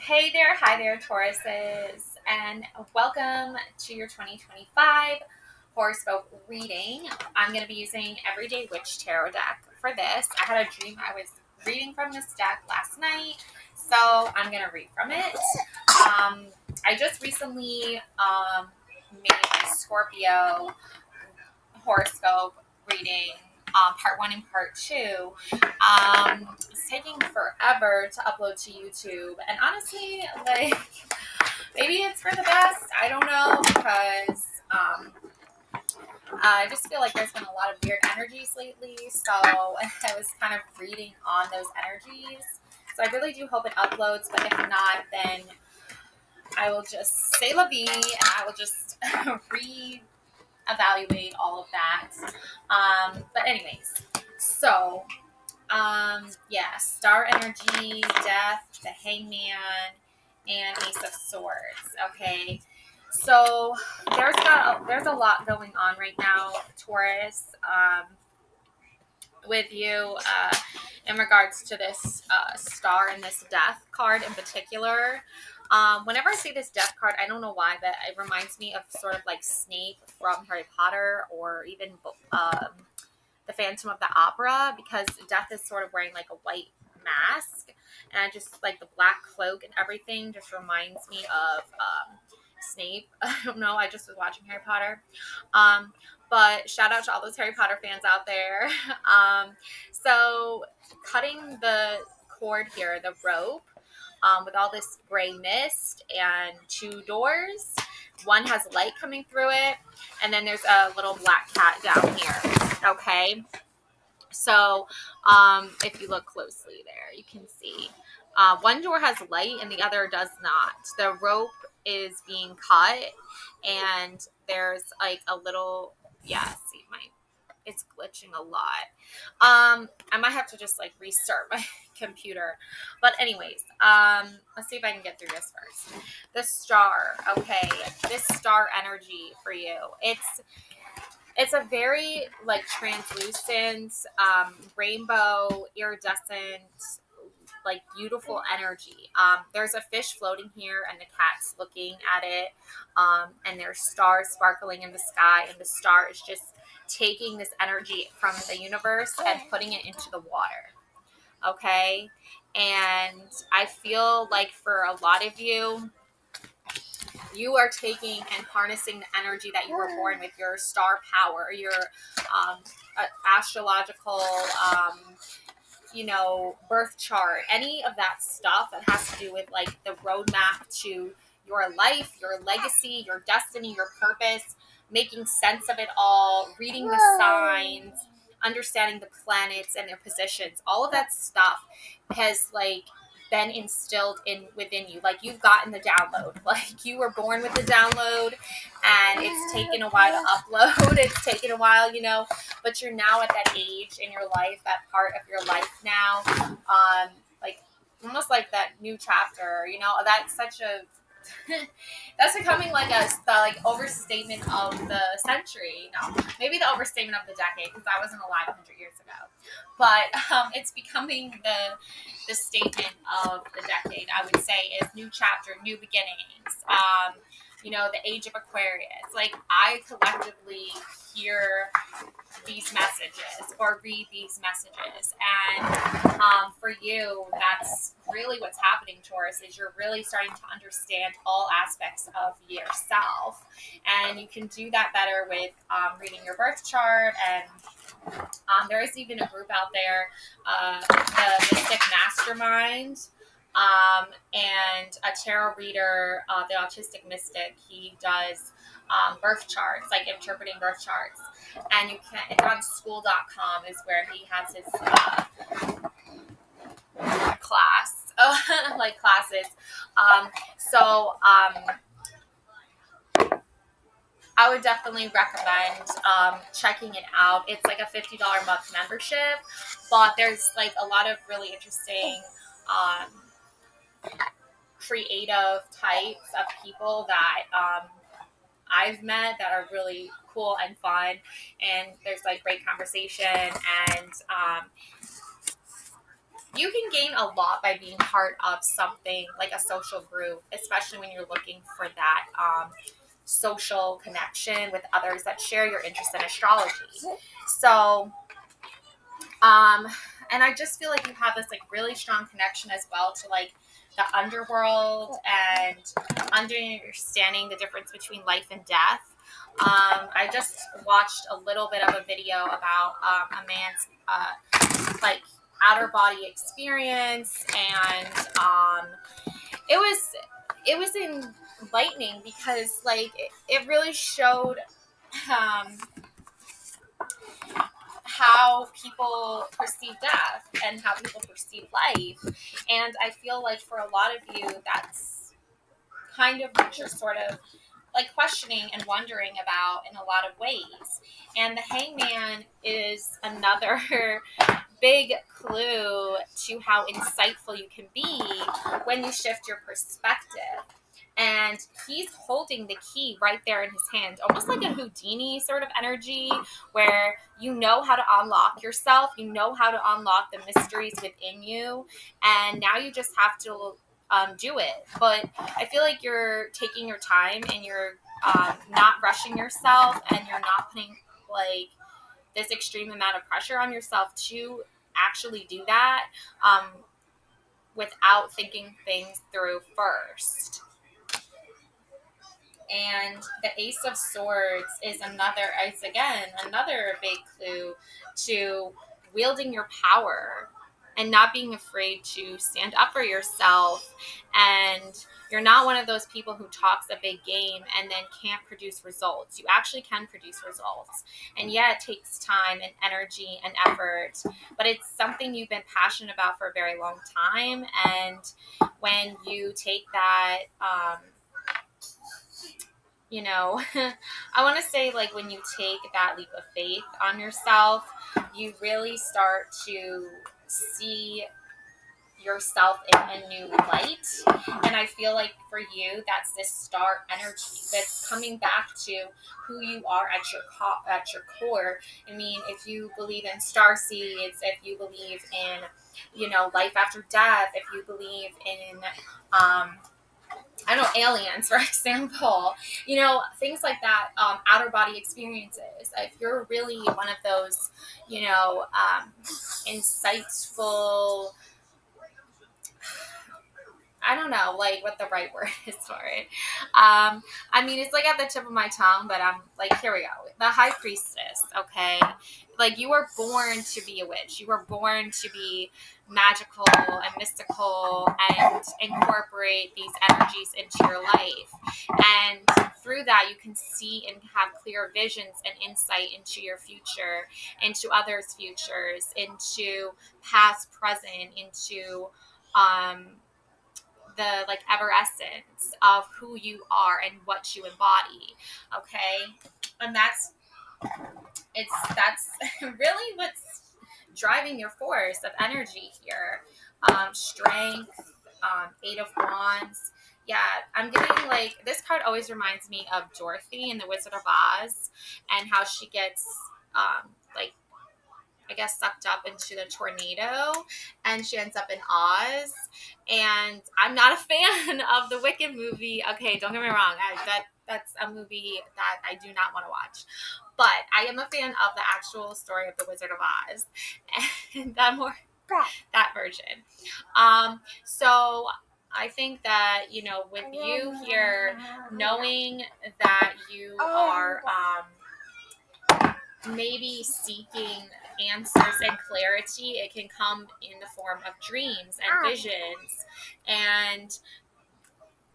Hey there, hi there, Tauruses, and welcome to your 2025 horoscope reading. I'm going to be using Everyday Witch Tarot deck for this. I had a dream I was reading from this deck last night, so I'm going to read from it. I just recently made a Scorpio horoscope reading, part one and part two. It's taking forever to upload to YouTube, and honestly, like, maybe it's for the best. I don't know, because I just feel like there's been a lot of weird energies lately, so I was kind of reading on those energies. So I really do hope it uploads, but if not, then I will just say la vie, and I will just evaluate all of that. But anyways, so yeah, star energy, death, the hangman, and ace of swords. Okay, so there's a lot going on right now, Taurus. With you in regards to this star and this death card in particular. Whenever I see this death card, I don't know why, but it reminds me of sort of like Snape from Harry Potter, or even the Phantom of the Opera, because death is sort of wearing like a white mask, and I just like the black cloak and everything just reminds me of Snape. I don't know, I just was watching Harry Potter. But shout out to all those Harry Potter fans out there. So cutting the cord here, the rope, with all this gray mist and two doors. One has light coming through it, and then there's a little black cat down here. Okay. So if you look closely there, you can see one door has light and the other does not. The rope is being cut, and there's like a little, yeah, see, it's glitching a lot. I might have to just like restart my computer. But anyways, let's see if I can get through this first. The star, okay, this star energy for you. It's a very like translucent, rainbow, iridescent, like beautiful energy. There's a fish floating here, and the cat's looking at it, and there's stars sparkling in the sky, and the star is just taking this energy from the universe and putting it into the water. Okay, and I feel like for a lot of you, you are taking and harnessing the energy that you were born with, your star power, your astrological, birth chart, any of that stuff that has to do with like the roadmap to your life, your legacy, your destiny, your purpose, making sense of it all, reading the signs, understanding the planets and their positions. All of that stuff has like been instilled in within you. Like, you've gotten the download. Like, you were born with the download, and it's taken a while to upload. It's taken a while, but you're now at that age in your life, that part of your life now, like almost like that new chapter. That's such a that's becoming like the like overstatement of the century. Maybe the overstatement of the decade, because I wasn't alive 100 years ago. But it's becoming the statement of the decade. I would say is new chapter, new beginnings. The age of Aquarius. Like, I collectively hear these messages or read these messages, and for you, that's really what's happening, Taurus, is you're really starting to understand all aspects of yourself, and you can do that better with reading your birth chart. And there is even a group out there, the Mystic Mastermind, and a tarot reader, the Autistic Mystic. He does birth charts, like interpreting birth charts. And you can, it's on school.com is where he has his class, like classes. I would definitely recommend checking it out. It's like a $50 a month membership, but there's like a lot of really interesting, creative types of people that I've met that are really cool and fun, and there's like great conversation, and you can gain a lot by being part of something like a social group, especially when you're looking for that social connection with others that share your interest in astrology. So, and I just feel like you have this like really strong connection as well to like the underworld and understanding the difference between life and death. I just watched a little bit of a video about a man's like outer body experience, and it was it was enlightening because like it really showed um, how people perceive death and how people perceive life. And I feel like for a lot of you, that's kind of what you're sort of like questioning and wondering about in a lot of ways. And the hangman is another big clue to how insightful you can be when you shift your perspective. And he's holding the key right there in his hand, almost like a Houdini sort of energy, where you know how to unlock yourself, you know how to unlock the mysteries within you, and now you just have to do it. But I feel like you're taking your time and you're not rushing yourself, and you're not putting like this extreme amount of pressure on yourself to actually do that without thinking things through first. And the Ace of Swords is again another big clue to wielding your power and not being afraid to stand up for yourself. And you're not one of those people who talks a big game and then can't produce results. You actually can produce results. And yeah, it takes time and energy and effort, but it's something you've been passionate about for a very long time. And when you take that, I want to say like when you take that leap of faith on yourself, you really start to see yourself in a new light. And I feel like for you, that's this star energy that's coming back to who you are at your core. I mean, if you believe in star seeds, if you believe in, life after death, if you believe in, I don't know, aliens, for example, things like that, outer body experiences. If you're really one of those, insightful, I don't know, like what the right word is for it. I mean, it's like at the tip of my tongue, but I'm like, here we go. The High Priestess, okay? Like you were born to be a witch. You were born to be magical and mystical and incorporate these energies into your life. And through that, you can see and have clear visions and insight into your future, into others' futures, into past, present, into the like ever essence of who you are and what you embody. Okay. And that's really what's driving your force of energy here. Strength, Eight of Wands. Yeah, I'm getting like this card always reminds me of Dorothy in the Wizard of Oz, and how she gets like, I guess, sucked up into the tornado and she ends up in Oz. And I'm not a fan of the Wicked movie. Okay, don't get me wrong. That's a movie that I do not want to watch. But I am a fan of the actual story of the Wizard of Oz and that version. So I think that, with you here, knowing that you are maybe seeking answers and clarity, it can come in the form of dreams and visions. And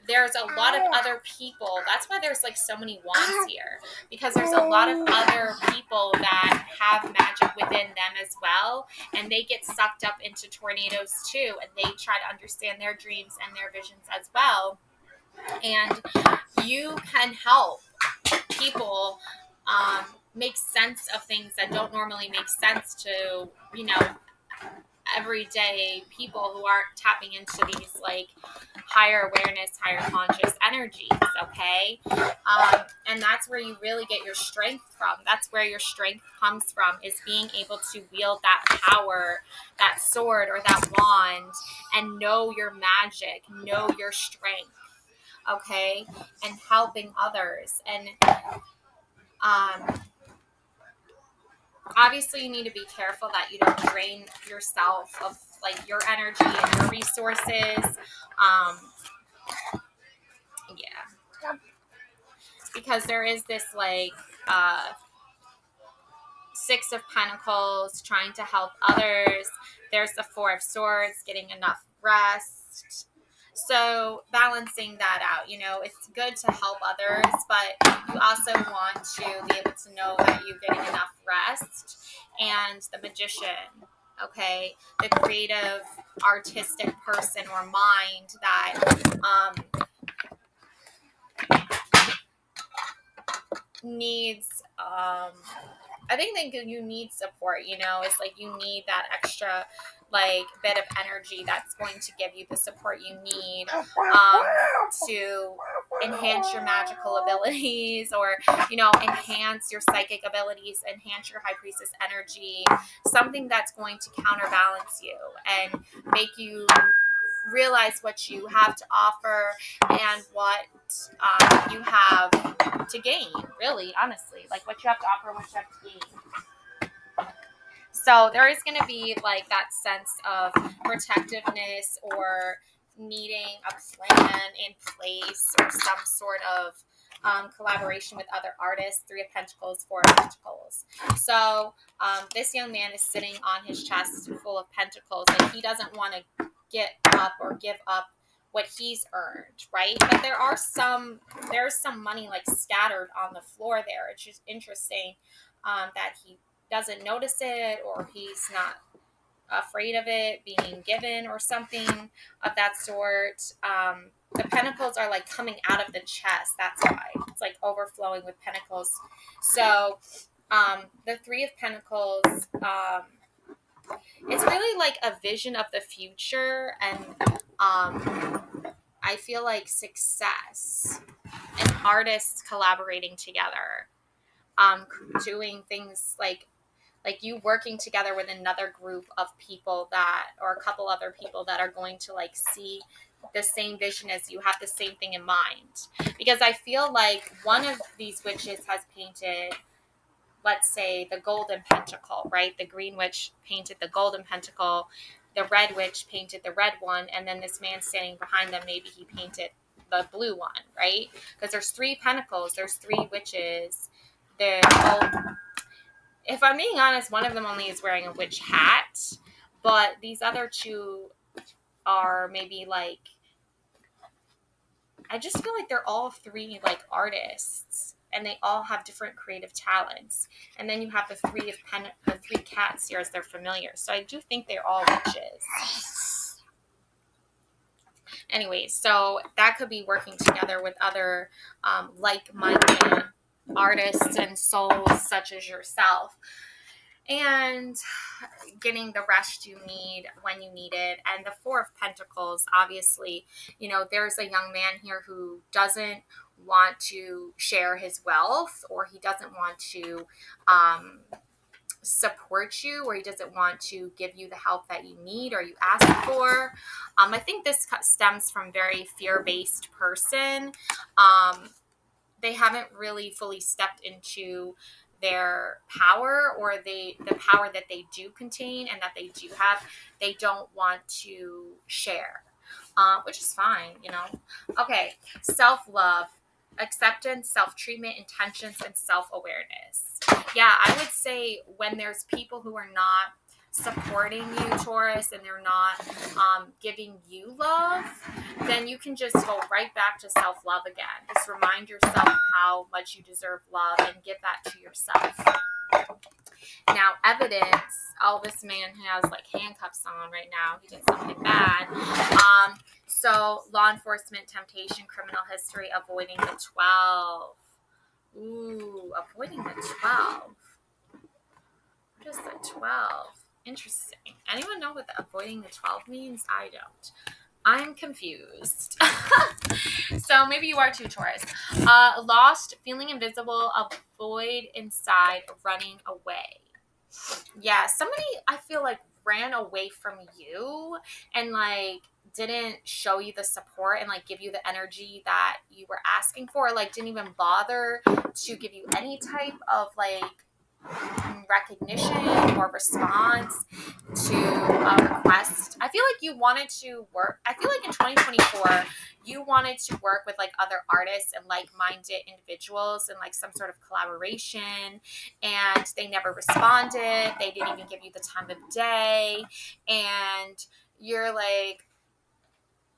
there's a lot of other people. That's why there's like so many wands here, because there's a lot of other people that have magic within them as well, and they get sucked up into tornadoes too, and they try to understand their dreams and their visions as well. And you can help people make sense of things that don't normally make sense to, everyday people who aren't tapping into these like higher awareness, higher conscious energies. Okay. And that's where you really get your strength from. That's where your strength comes from, is being able to wield that power, that sword or that wand, and know your magic, know your strength. Okay. And helping others. And obviously you need to be careful that you don't drain yourself of like your energy and your resources. Yeah, because there is this like Six of Pentacles, trying to help others. There's the Four of Swords, getting enough rest. So balancing that out, you know, it's good to help others, but you also want to be able to know that you're getting enough rest. And the Magician, okay, the creative, artistic person or mind that needs I think that you need support, you know. It's like you need that extra like bit of energy that's going to give you the support you need to enhance your magical abilities, or, you know, enhance your psychic abilities, enhance your high priestess energy, something that's going to counterbalance you and make you realize what you have to offer and what you have to gain, really, honestly, like what you have to offer, what you have to gain. So there is going to be like that sense of protectiveness or needing a plan in place or some sort of collaboration with other artists. Three of Pentacles, Four of Pentacles. So this young man is sitting on his chest full of pentacles, and he doesn't want to get up or give up what he's earned, right? But there's some money like scattered on the floor there. It's just interesting that he doesn't notice it, or he's not afraid of it being given or something of that sort. The pentacles are like coming out of the chest. That's why it's like overflowing with pentacles. So the Three of Pentacles, it's really like a vision of the future, and I feel like success and artists collaborating together, doing things like you working together with another group of people that, or a couple other people that are going to like see the same vision as you, have the same thing in mind. Because I feel like one of these witches has painted, let's say, the golden pentacle, right? The green witch painted the golden pentacle, the red witch painted the red one, and then this man standing behind them, maybe he painted the blue one, right? Because there's three pentacles, there's three witches. If I'm being honest, one of them only is wearing a witch hat, but these other two are maybe like, I just feel like they're all three like artists, and they all have different creative talents. And then you have the three cats here as their familiar. So I do think they're all witches. Anyways, so that could be working together with other like-minded artists and souls such as yourself, and getting the rest you need when you need it. And the Four of Pentacles, obviously, you know, there's a young man here who doesn't want to share his wealth, or he doesn't want to support you, or he doesn't want to give you the help that you need or you ask for. I think this stems from very fear-based person. They haven't really fully stepped into their power, or the power that they do contain and that they do have, they don't want to share, which is fine, you know. Okay, self-love, acceptance, self-treatment, intentions, and self-awareness. Yeah, I would say when there's people who are not supporting you, Taurus, and they're not giving you love, then you can just go right back to self-love again. Just remind yourself how much you deserve love and give that to yourself. Now, evidence. Oh, this man has like handcuffs on right now. He did something bad. So law enforcement, temptation, criminal history, avoiding the 12. Ooh, avoiding the 12. What is the 12? Interesting. Anyone know what the avoiding the 12 means? I don't. I'm confused. So maybe you are too, Taurus. Lost, feeling invisible, a void inside, running away. Yeah, somebody I feel like ran away from you and like didn't show you the support and like give you the energy that you were asking for, like didn't even bother to give you any type of like recognition or response to a request. I feel like you wanted to work. I feel like in 2024, you wanted to work with like other artists and like-minded individuals and like some sort of collaboration, and they never responded. They didn't even give you the time of day, and you're like,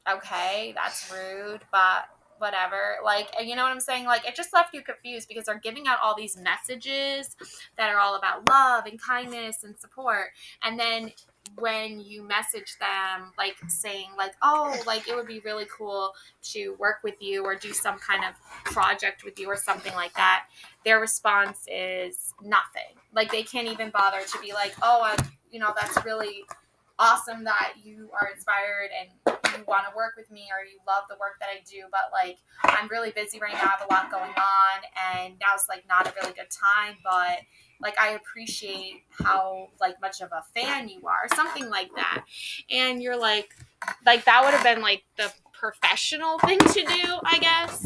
okay, that's rude, but whatever. Like, you know what I'm saying? Like, it just left you confused because they're giving out all these messages that are all about love and kindness and support. And then when you message them, like saying like, oh, like it would be really cool to work with you or do some kind of project with you or something like that, their response is nothing. Like, they can't even bother to be like, oh, that's really awesome that you are inspired and you want to work with me or you love the work that I do, but like I'm really busy right now, I have a lot going on, and now's like not a really good time, but like I appreciate how like much of a fan you are, something like that. And you're like that would have been like the professional thing to do, I guess.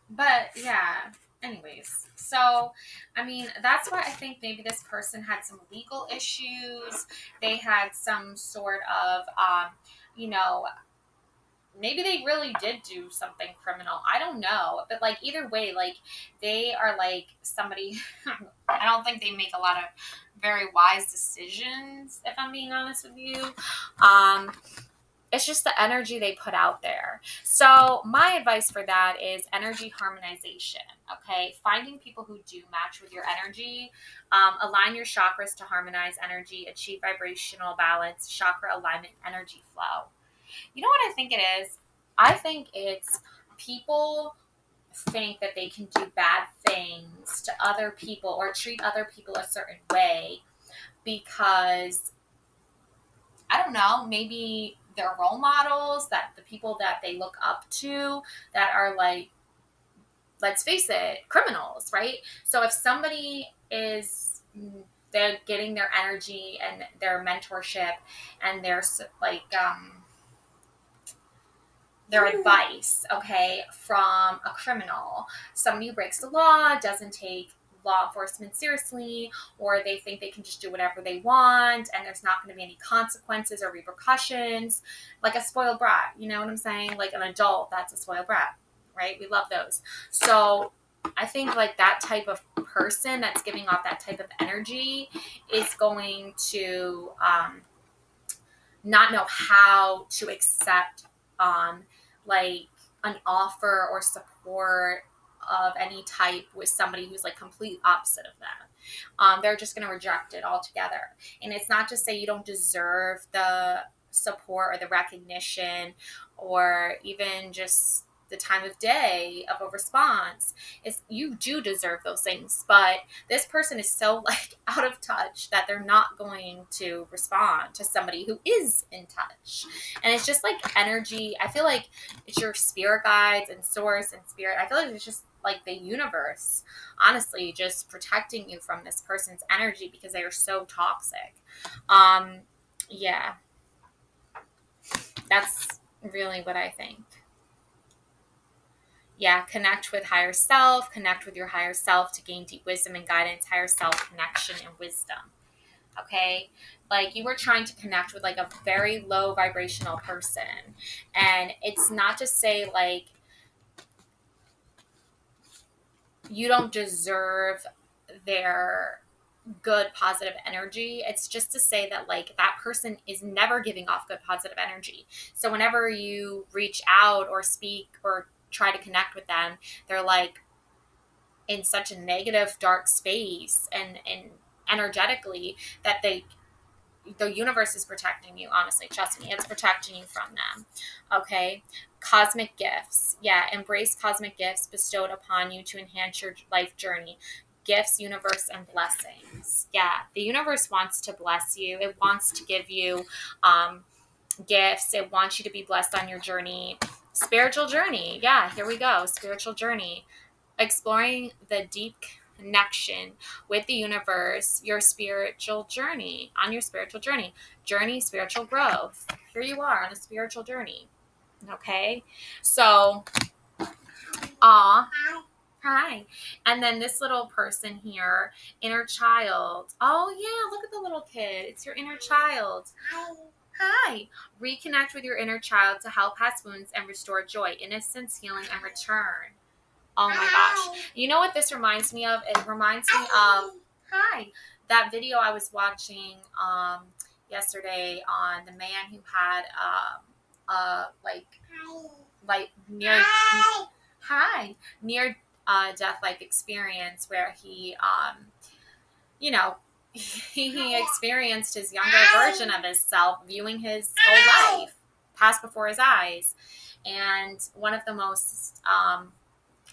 But yeah, anyways, so I mean, that's why I think maybe this person had some legal issues. They had some sort of maybe they really did do something criminal, I don't know, but like either way, like they are like somebody I don't think they make a lot of very wise decisions, if I'm being honest with you. It's just the energy they put out there. So my advice for that is energy harmonization. Okay, finding people who do match with your energy. Align your chakras to harmonize energy, achieve vibrational balance, chakra alignment, energy flow. You know what I think it is? I think it's people think that they can do bad things to other people or treat other people a certain way because, I don't know, maybe their role models, that the people that they look up to that are like, let's face it, criminals, right? So if somebody is, they're getting their energy and their mentorship and their advice, okay, from a criminal, somebody who breaks the law, doesn't take law enforcement seriously, or they think they can just do whatever they want and there's not going to be any consequences or repercussions, like a spoiled brat, you know what I'm saying? Like an adult that's a spoiled brat, right? We love those. So I think like that type of person that's giving off that type of energy is going to not know how to accept like an offer or support of any type with somebody who's like complete opposite of them. They're just going to reject it altogether. And it's not to say you don't deserve the support or the recognition or even just the time of day of a response. Is you do deserve those things, but this person is so like out of touch that they're not going to respond to somebody who is in touch. And it's just like energy. I feel like it's your spirit guides and source and spirit. I feel like it's just like the universe, honestly, just protecting you from this person's energy because they are so toxic. Yeah, that's really what I think. Yeah, connect with higher self, connect with your higher self to gain deep wisdom and guidance, higher self connection and wisdom. Okay, like you were trying to connect with like a very low vibrational person, and it's not to say like you don't deserve their good positive energy. It's just to say that like that person is never giving off good positive energy. So whenever you reach out or speak or try to connect with them, they're like in such a negative dark space and energetically that the universe is protecting you. Honestly, trust me, it's protecting you from them. Okay, cosmic gifts. Yeah, embrace cosmic gifts bestowed upon you to enhance your life journey. gifts, universe, and blessings. Yeah, the universe wants to bless you. It wants to give you gifts. It wants you to be blessed on your journey. Spiritual journey. Yeah, here we go. Spiritual journey. Exploring the deep connection with the universe, your spiritual journey, on your spiritual journey. Journey, spiritual growth. Here you are on a spiritual journey. Okay? So, hi. And then this little person here, inner child. Oh, yeah, look at the little kid. It's your inner child. Hi. Reconnect with your inner child to help past wounds and restore joy, innocence, healing, and return. Oh my gosh. You know what this reminds me of? It reminds me of, that video I was watching yesterday on the man who had like near near death like experience where he you know he experienced his younger version of himself viewing his whole life pass before his eyes. And one of the most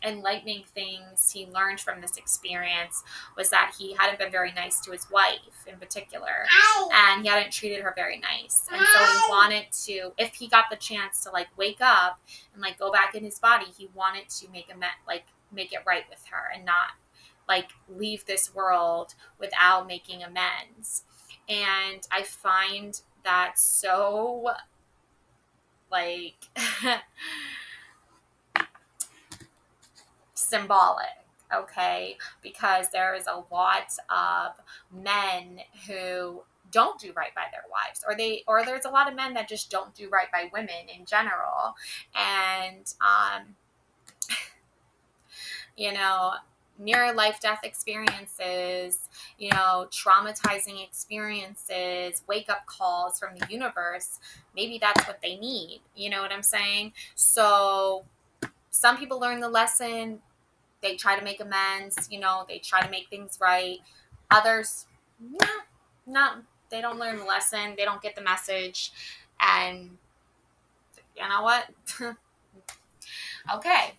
enlightening things he learned from this experience was that he hadn't been very nice to his wife in particular, and he hadn't treated her very nice. And so he wanted to, if he got the chance to like wake up and like go back in his body, he wanted to make it right with her and not like leave this world without making amends. And I find that so like symbolic, okay? Because there is a lot of men who don't do right by their wives, or there's a lot of men that just don't do right by women in general. And near life death experiences, traumatizing experiences, wake up calls from the universe, maybe that's what they need. You know what I'm saying? So some people learn the lesson, they try to make amends, they try to make things right. Others, no, they don't learn the lesson, they don't get the message, and you know what? Okay.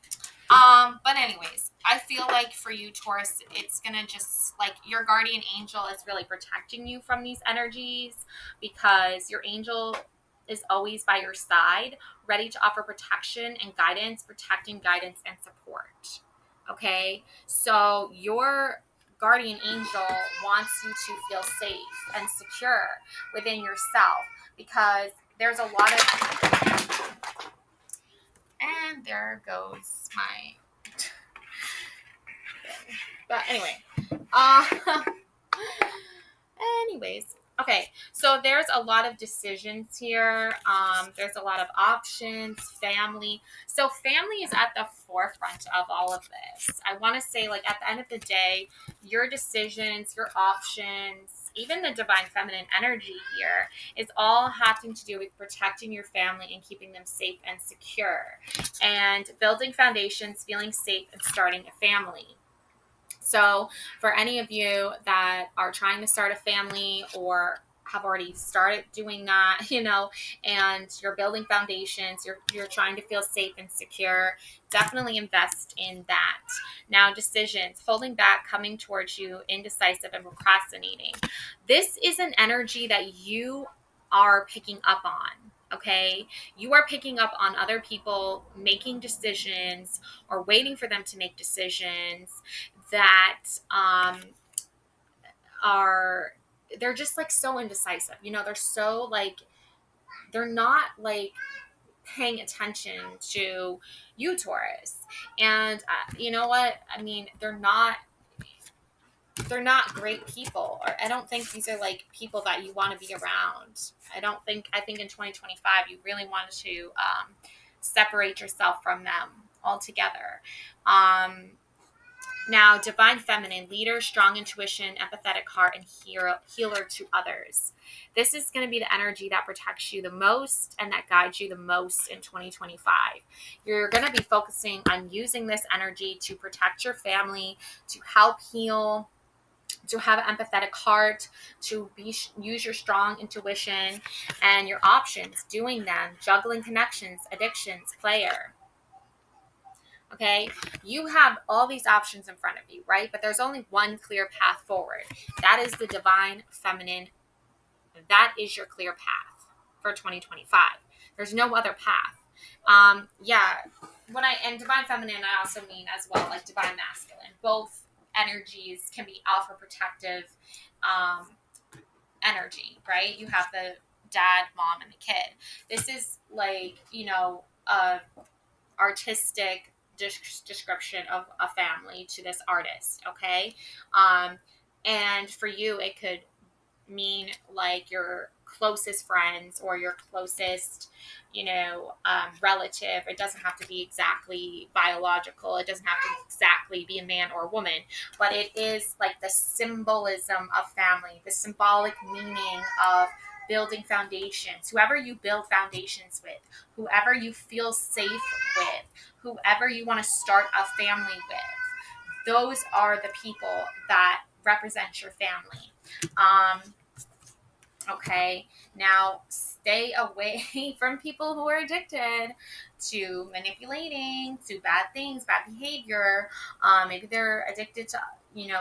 But anyways, I feel like for you, Taurus, it's gonna just like your guardian angel is really protecting you from these energies, because your angel is always by your side, ready to offer protection and guidance, protecting guidance and support. Okay, so your guardian angel wants you to feel safe and secure within yourself, because there's a lot of, and there goes my, but anyway, anyways, okay, so there's a lot of decisions here. There's a lot of options, family. So family is at the forefront of all of this. I want to say, like, at the end of the day, your decisions, your options, even the divine feminine energy here is all having to do with protecting your family and keeping them safe and secure, and building foundations, feeling safe, and starting a family. So for any of you that are trying to start a family or have already started doing that, and you're building foundations, you're trying to feel safe and secure, definitely invest in that. Now, decisions, holding back, coming towards you, indecisive, and procrastinating. This is an energy that you are picking up on. Okay, you are picking up on other people making decisions or waiting for them to make decisions that are, they're just like so indecisive. They're so like, they're not like paying attention to you, Taurus. And you know what? I mean, they're not great people, or I don't think these are like people that you want to be around. I think in 2025 you really want to separate yourself from them altogether. Now, divine feminine, leader, strong intuition, empathetic heart, and healer to others. This is going to be the energy that protects you the most and that guides you the most in 2025. You're going to be focusing on using this energy to protect your family, to help heal, to have an empathetic heart, to use your strong intuition and your options, doing them, juggling connections, addictions, player. Okay, you have all these options in front of you, right? But there's only one clear path forward. That is the divine feminine. That is your clear path for 2025. There's no other path. Yeah, when I and divine feminine, I also mean as well like divine masculine. Both energies can be alpha protective um, energy, right? You have the dad, mom, and the kid. This is like, a artistic description of a family to this artist, okay? Um, and for you, it could mean like your closest friends or your closest, relative. It doesn't have to be exactly biological. It doesn't have to exactly be a man or a woman, but it is like the symbolism of family, the symbolic meaning of building foundations. Whoever you build foundations with, whoever you feel safe with, whoever you want to start a family with, those are the people that represent your family. Okay, now stay away from people who are addicted to manipulating, to bad things, bad behavior. Maybe they're addicted to,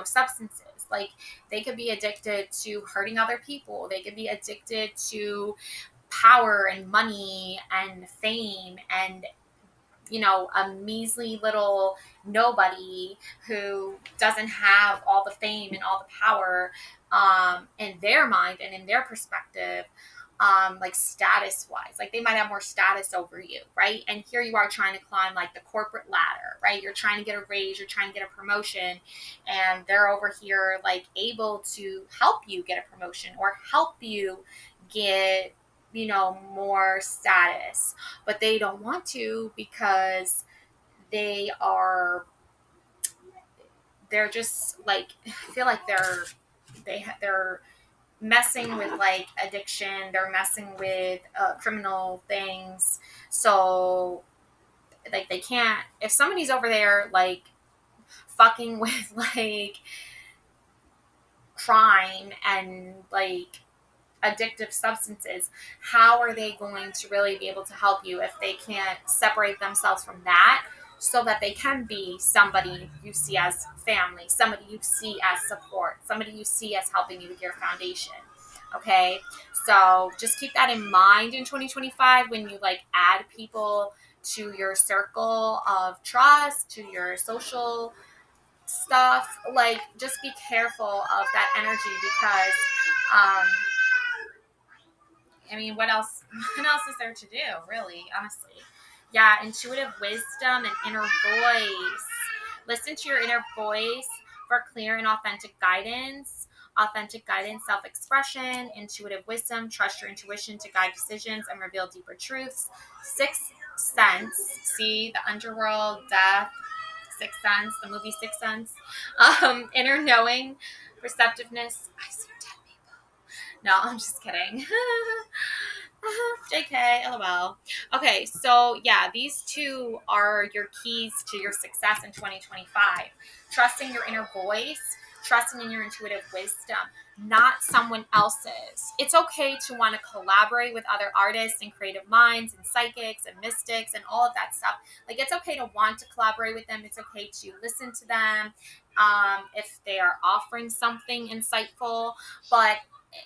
substances. Like they could be addicted to hurting other people. They could be addicted to power and money and fame and a measly little nobody who doesn't have all the fame and all the power in their mind and in their perspective, like status wise. Like they might have more status over you, right? And here you are trying to climb like the corporate ladder, right? You're trying to get a raise, you're trying to get a promotion, and they're over here like able to help you get a promotion or help you get more status, but they don't want to because they are they're just like feel like they're messing with like addiction, they're messing with criminal things. So like they can't, if somebody's over there like fucking with like crime and like addictive substances, how are they going to really be able to help you if they can't separate themselves from that so that they can be somebody you see as family, somebody you see as support, somebody you see as helping you with your foundation? Okay, so just keep that in mind in 2025 when you like add people to your circle of trust, to your social stuff. Like just be careful of that energy because I mean, what else? What else is there to do, really, honestly? Yeah, intuitive wisdom and inner voice. Listen to your inner voice for clear and authentic guidance. Authentic guidance, self-expression, intuitive wisdom. Trust your intuition to guide decisions and reveal deeper truths. Sixth sense. See the underworld, death. Sixth Sense, the movie Sixth Sense. Inner knowing, receptiveness. I see dead people. No, I'm just kidding. JK, LOL. Okay, so yeah, these two are your keys to your success in 2025. Trusting your inner voice, trusting in your intuitive wisdom, not someone else's. It's okay to want to collaborate with other artists and creative minds and psychics and mystics and all of that stuff. Like, it's okay to want to collaborate with them. It's okay to listen to them if they are offering something insightful. But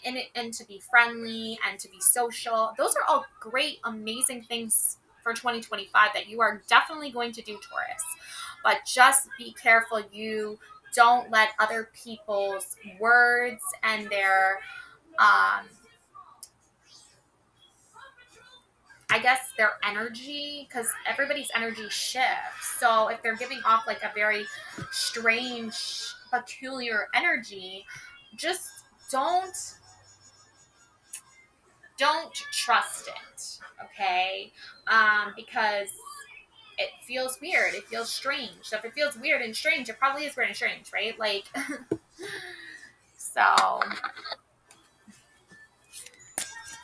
and to be friendly and to be social. Those are all great, amazing things for 2025 that you are definitely going to do, Taurus. But just be careful you don't let other people's words and their, I guess, their energy, because everybody's energy shifts. So if they're giving off like a very strange, peculiar energy, just don't don't trust it, okay? Because it feels weird, it feels strange. So if it feels weird and strange, it probably is weird and strange, right? Like, so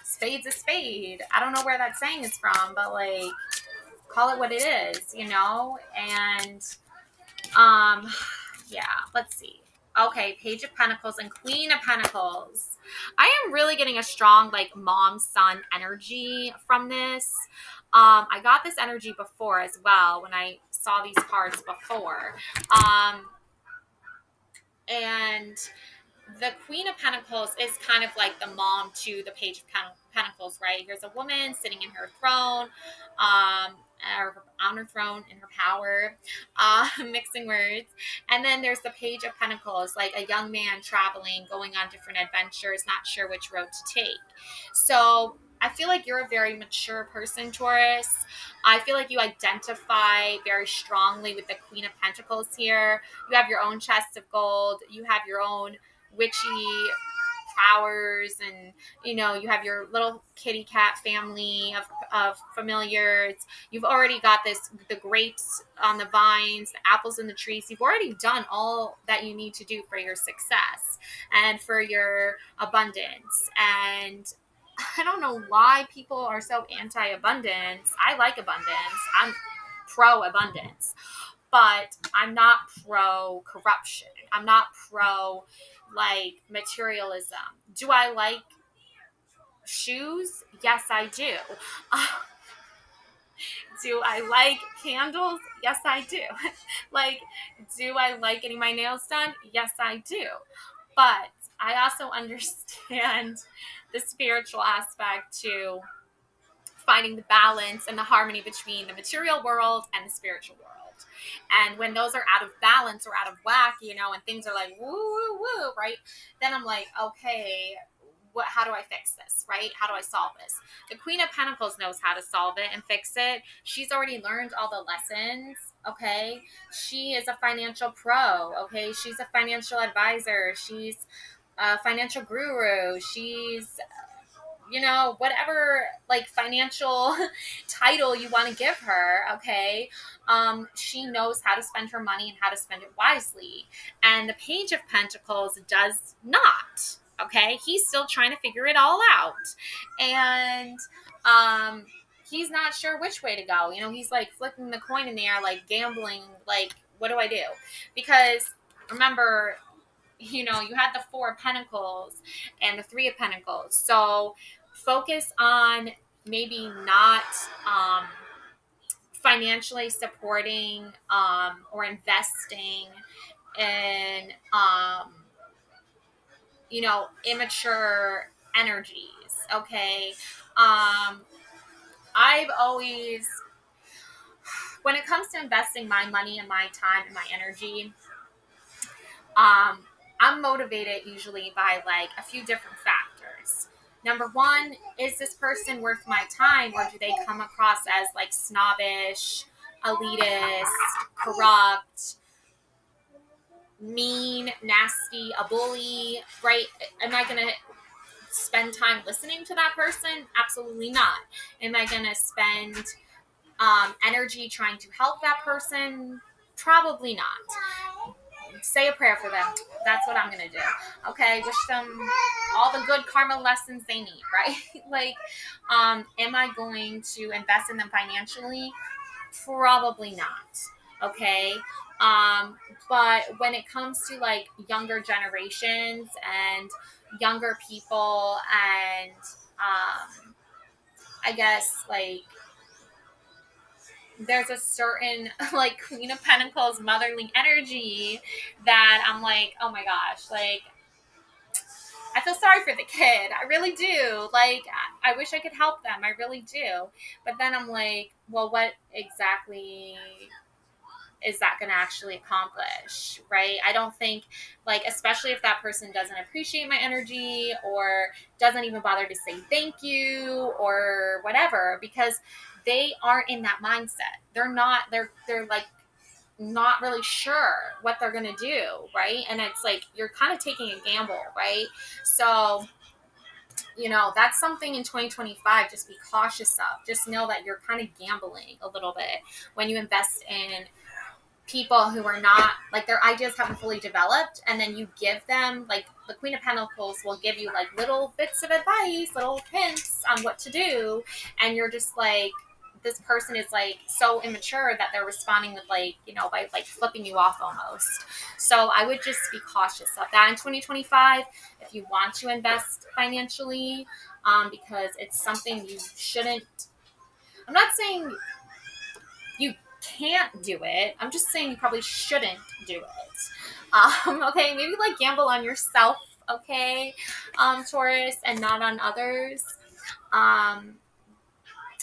spade's a spade. I don't know where that saying is from, but like, call it what it is, And yeah, let's see. Okay, Page of Pentacles and Queen of Pentacles. I am really getting a strong like mom son energy from this. I got this energy before as well when I saw these cards before. And the Queen of Pentacles is kind of like the mom to the Page of Pentacles, right? Here's a woman sitting in her throne, or on her throne in her power, mixing words. And then there's the Page of Pentacles, like a young man traveling, going on different adventures, not sure which road to take. So I feel like you're a very mature person, Taurus. I feel like you identify very strongly with the Queen of Pentacles here. You have your own chest of gold. You have your own witchy powers, and you have your little kitty cat family of familiars. You've already got the grapes on the vines, the apples in the trees. You've already done all that you need to do for your success and for your abundance. And I don't know why people are so anti-abundance. I like abundance. I'm pro-abundance, but I'm not pro-corruption. I'm not pro materialism. Do I like shoes? Yes, I do. Do I like candles? Yes, I do. Do I like getting my nails done? Yes, I do. But I also understand the spiritual aspect to finding the balance and the harmony between the material world and the spiritual world. And when those are out of balance or out of whack, and things are like woo woo woo, right? Then I'm like, okay, how do I fix this, right? How do I solve this? The Queen of Pentacles knows how to solve it and fix it. She's already learned all the lessons, okay? She is a financial pro, okay? She's a financial advisor. She's a financial guru. She's whatever financial title you want to give her, okay? She knows how to spend her money and how to spend it wisely. And the Page of Pentacles does not, okay? He's still trying to figure it all out. And he's not sure which way to go. He's flicking the coin in the air, gambling, what do I do? Because remember, you had the Four of Pentacles and the Three of Pentacles. So focus on maybe not financially supporting or investing in immature energies. Okay. I've always, when it comes to investing my money and my time and my energy, I'm motivated usually by a few different factors. Number one, is this person worth my time, or do they come across as snobbish, elitist, corrupt, mean, nasty, a bully, right? Am I going to spend time listening to that person? Absolutely not. Am I going to spend energy trying to help that person? Probably not. Say a prayer for them. That's what I'm going to do. Okay. Wish them all the good karma lessons they need, right? Am I going to invest in them financially? Probably not. Okay. But when it comes to younger generations and younger people, and I guess there's a certain Queen of Pentacles motherly energy that I'm oh my gosh, I feel sorry for the kid. I really do. I wish I could help them. I really do. But then I'm well, what exactly is that going to actually accomplish, right? I don't think, especially if that person doesn't appreciate my energy or doesn't even bother to say thank you or whatever, because they aren't in that mindset. They're not really sure what they're going to do, right? And it's you're kind of taking a gamble, right? So, that's something in 2025, just be cautious of. Just know that you're kind of gambling a little bit when you invest in people who are not their ideas haven't fully developed, and then you give them the Queen of Pentacles will give you little bits of advice, little hints on what to do, and you're just this person is so immature that they're responding with by flipping you off almost. So I would just be cautious of that in 2025 if you want to invest financially, because it's something you shouldn't. I'm not saying you can't do it. I'm just saying you probably shouldn't do it. Okay, maybe like gamble on yourself, okay, Taurus, and not on others. Um,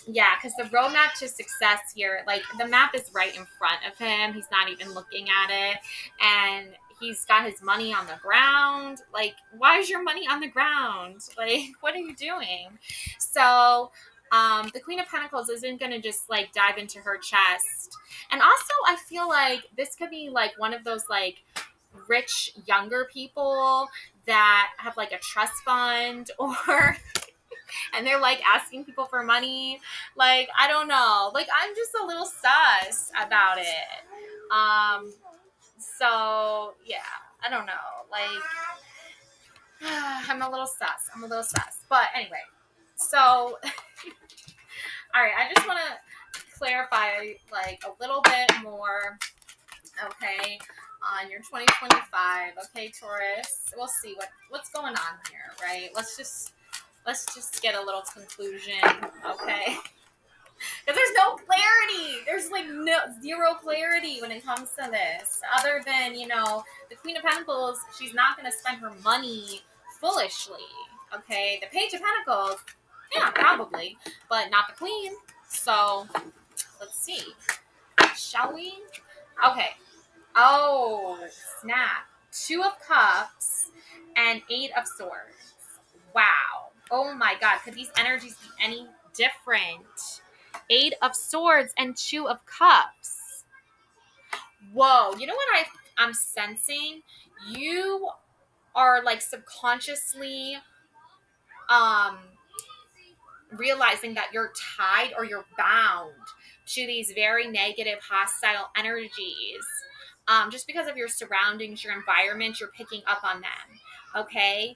yeah, because the roadmap to success here, like the map is right in front of him. He's not even looking at it. And he's got his money on the ground. Like, why is your money on the ground? Like, what are you doing? So, the Queen of Pentacles isn't going to just like dive into her chest. And also, I feel like this could be like one of those like rich younger people that have like a trust fund or and they're like asking people for money. Like, I don't know. Like, I'm just a little sus about it. So yeah, I don't know. Like, I'm a little sus. But anyway, so all right, I just want to clarify like a little bit more, okay, on your 2025. Okay, Taurus. We'll see what's going on here, right? Let's just get a little conclusion, okay? Because there's no clarity. There's like zero clarity when it comes to this. Other than, the Queen of Pentacles, she's not going to spend her money foolishly. Okay, the Page of Pentacles, yeah, probably, but not the Queen. So let's see. Shall we? Okay. Oh, snap. Two of Cups and Eight of Swords. Wow. Oh my God. Could these energies be any different? Eight of Swords and Two of Cups. Whoa. You know what I'm sensing? You are like subconsciously um realizing that you're tied or you're bound to these very negative, hostile energies. Just because of your surroundings, your environment, you're picking up on them. Okay.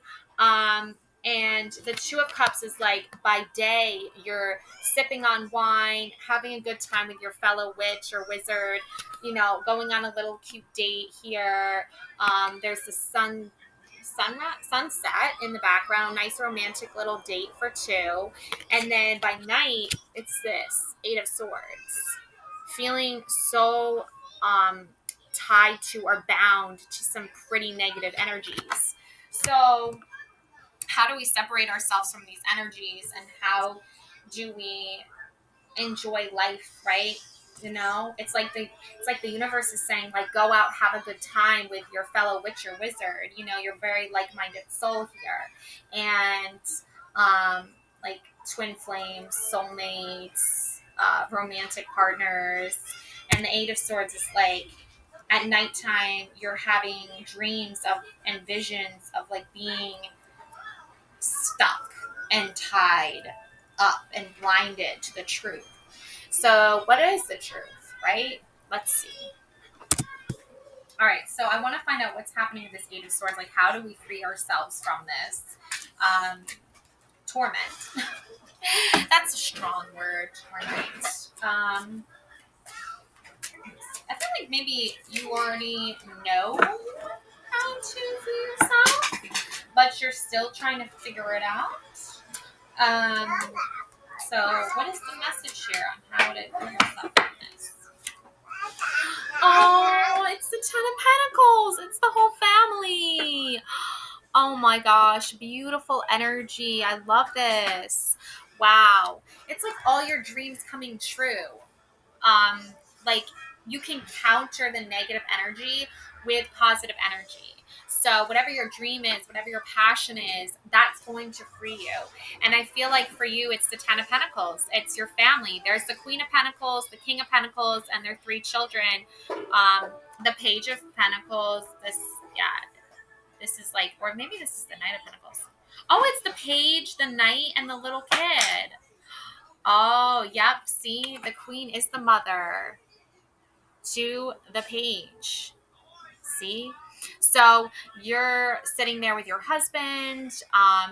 And the Two of Cups is like by day, you're sipping on wine, having a good time with your fellow witch or wizard, going on a little cute date here. There's the sunset in the background, nice romantic little date for two. And then by night, it's this Eight of Swords. Feeling so tied to or bound to some pretty negative energies. So, how do we separate ourselves from these energies and how do we enjoy life, right? It's like the universe is saying, like, go out, have a good time with your fellow witch or wizard. You're very like-minded soul here, and like twin flames, soulmates, romantic partners, and the Eight of Swords is like at nighttime you're having dreams of and visions of like being stuck and tied up and blinded to the truth. So, what is the truth, right? Let's see. All right, so I want to find out what's happening with this Eight of Swords. Like, how do we free ourselves from this torment? That's a strong word, torment. I feel like maybe you already know how to free yourself, but you're still trying to figure it out. Um, so, what is the message here on how to free yourself from this? Oh, it's the Ten of Pentacles. It's the whole family. Oh my gosh, beautiful energy. I love this. Wow. It's like all your dreams coming true. Um, like you can counter the negative energy with positive energy. So whatever your dream is, whatever your passion is, that's going to free you. And I feel like for you, it's the Ten of Pentacles. It's your family. There's the Queen of Pentacles, the King of Pentacles, and their three children. The Page of Pentacles. This is like, or maybe this is the Knight of Pentacles. Oh, it's the Page, the Knight, and the little kid. Oh, yep. See, the Queen is the mother to the Page. See? So you're sitting there with your husband,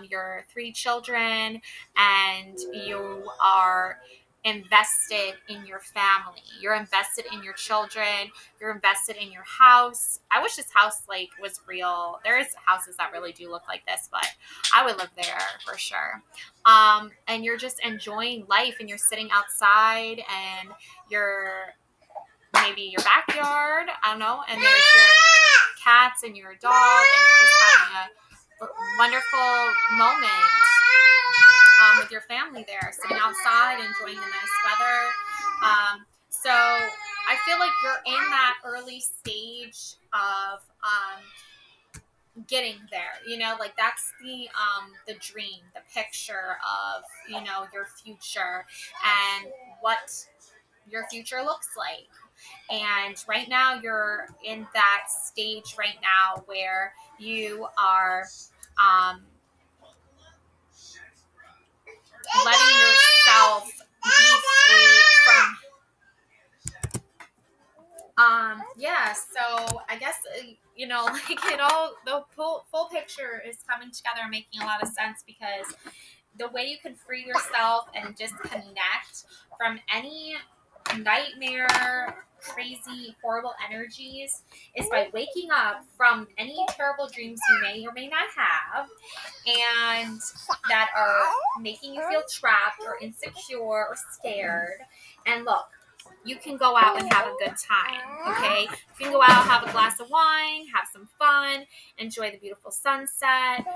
your three children, and you are invested in your family. You're invested in your children. You're invested in your house. I wish this house like was real. There is houses that really do look like this, but I would live there for sure. And you're just enjoying life, and you're sitting outside, and you're maybe your backyard, I don't know, and there's your cats and your dog, and you're just having a wonderful moment with your family there, sitting outside, enjoying the nice weather. So I feel like you're in that early stage of getting there, you know, like that's the dream, the picture of, you know, your future and what your future looks like. And right now you're in that stage right now where you are letting yourself be free from yeah, so I guess you know, like it all, the full picture is coming together and making a lot of sense, because the way you can free yourself and just connect from any nightmare, crazy, horrible energies is by waking up from any terrible dreams you may or may not have, and that are making you feel trapped or insecure or scared. And look, you can go out and have a good time, okay? You can go out, have a glass of wine, have some fun, enjoy the beautiful sunset,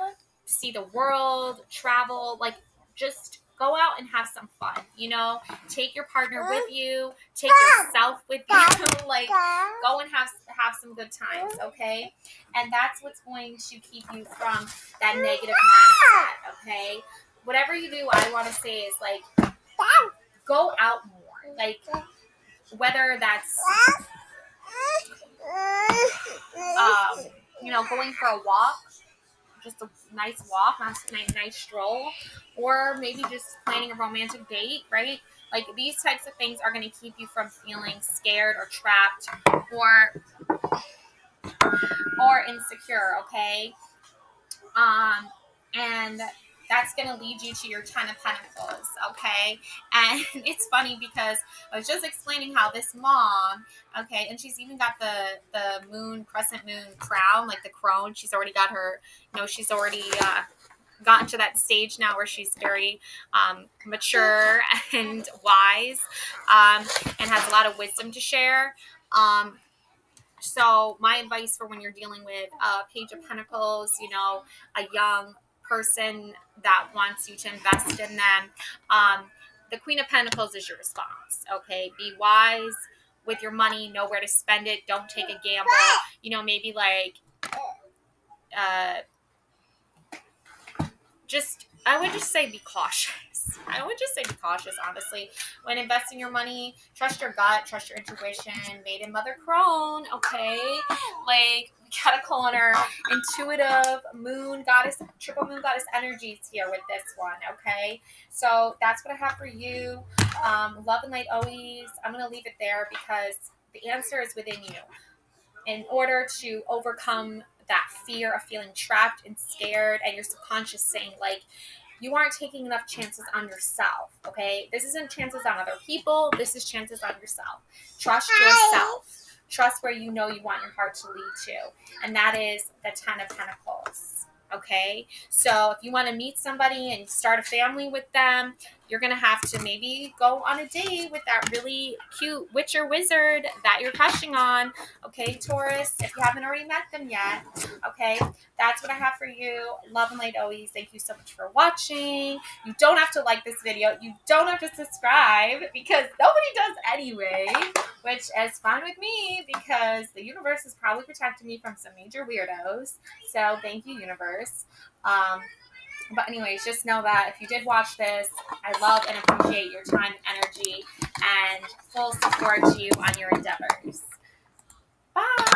see the world, travel, like just go out and have some fun, you know? Take your partner with you, take yourself with you, like go and have some good times, okay? And that's what's going to keep you from that negative mindset, okay? Whatever you do, I want to say is like go out more. Like whether that's you know, going for a walk, just a nice walk, nice stroll, or maybe just planning a romantic date, right? Like these types of things are going to keep you from feeling scared or trapped or insecure, okay? And that's going to lead you to your 10 of Pentacles, okay? And it's funny because I was just explaining how this mom, okay, and she's even got the moon, crescent moon crown, like the crone. She's already got her, you know, she's already gotten to that stage now where she's very mature and wise, and has a lot of wisdom to share. So my advice for when you're dealing with a Page of Pentacles, you know, a young person that wants you to invest in them, the Queen of Pentacles is your response, okay? Be wise with your money, know where to spend it, don't take a gamble, you know, maybe like I would just say be cautious. I would just say be cautious, honestly. When investing your money, trust your gut, trust your intuition. Maiden Mother Crone, okay? Like, we gotta call on our intuitive moon goddess, triple moon goddess energies here with this one, okay? So that's what I have for you. Love and light always. I'm gonna leave it there because the answer is within you. In order to overcome that fear of feeling trapped and scared, and your subconscious saying like you aren't taking enough chances on yourself, okay? This isn't chances on other people, this is chances on yourself. Trust yourself. Trust where you know you want your heart to lead to, and that is the 10 of Pentacles, okay? So if you want to meet somebody and start a family with them, you're going to have to maybe go on a date with that really cute witch or wizard that you're crushing on, okay, Taurus, if you haven't already met them yet, okay? That's what I have for you. Love and light always. Thank you so much for watching. You don't have to like this video. You don't have to subscribe because nobody does anyway, which is fine with me because the universe is probably protecting me from some major weirdos. So thank you, universe. But anyways, just know that if you did watch this, I love and appreciate your time, energy, and full support to you on your endeavors. Bye.